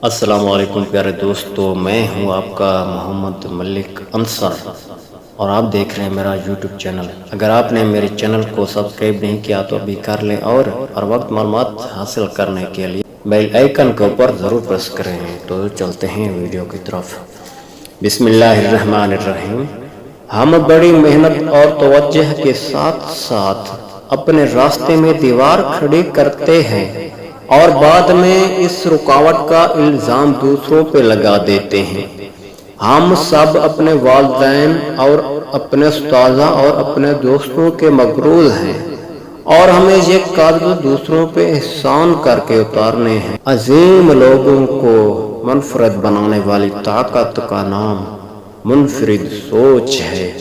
السلام علیکم پیارے دوستو، میں ہوں آپ کا محمد ملک انصر اور آپ دیکھ رہے ہیں میرا یوٹیوب چینل۔ اگر آپ نے میرے چینل کو سبسکرائب نہیں کیا تو ابھی کر لیں اور ہر وقت معلومات حاصل کرنے کے لیے بیل آئیکن کے اوپر ضرور پریس کریں۔ تو چلتے ہیں ویڈیو کی طرف۔ بسم اللہ الرحمن الرحیم۔ ہم بڑی محنت اور توجہ کے ساتھ ساتھ اپنے راستے میں دیوار کھڑی کرتے ہیں اور بعد میں اس رکاوٹ کا الزام دوسروں پہ لگا دیتے ہیں۔ ہم سب اپنے والدین اور اپنے استاذہ اور اپنے دوستوں کے مقروض ہیں اور ہمیں یہ قرض دوسروں پہ احسان کر کے اتارنے ہیں۔ عظیم لوگوں کو منفرد بنانے والی طاقت کا نام منفرد سوچ ہے۔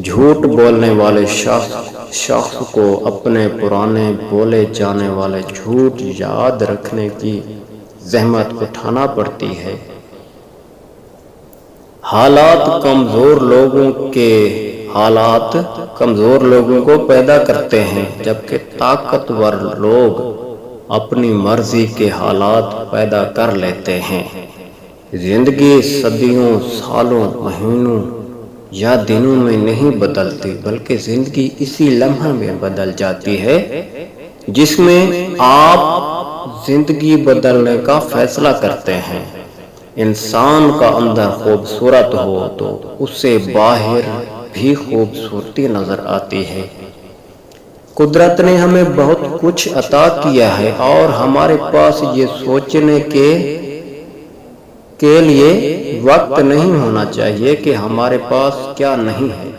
جھوٹ بولنے والے شخص کو اپنے پرانے بولے جانے والے جھوٹ یاد رکھنے کی زحمت اٹھانا پڑتی ہے۔ حالات کمزور لوگوں کو پیدا کرتے ہیں، جبکہ طاقتور لوگ اپنی مرضی کے حالات پیدا کر لیتے ہیں۔ زندگی صدیوں، سالوں، مہینوں یا دنوں میں نہیں بدلتی، بلکہ زندگی اسی لمحے میں بدل جاتی ہے جس میں آپ زندگی بدلنے کا فیصلہ کرتے ہیں۔ انسان کا اندر خوبصورت ہو تو اسے باہر بھی خوبصورتی نظر آتی ہے۔ قدرت نے ہمیں بہت کچھ عطا کیا ہے اور ہمارے پاس یہ سوچنے کے لیے وقت نہیں ہونا چاہیے کہ ہمارے پاس کیا نہیں ہے۔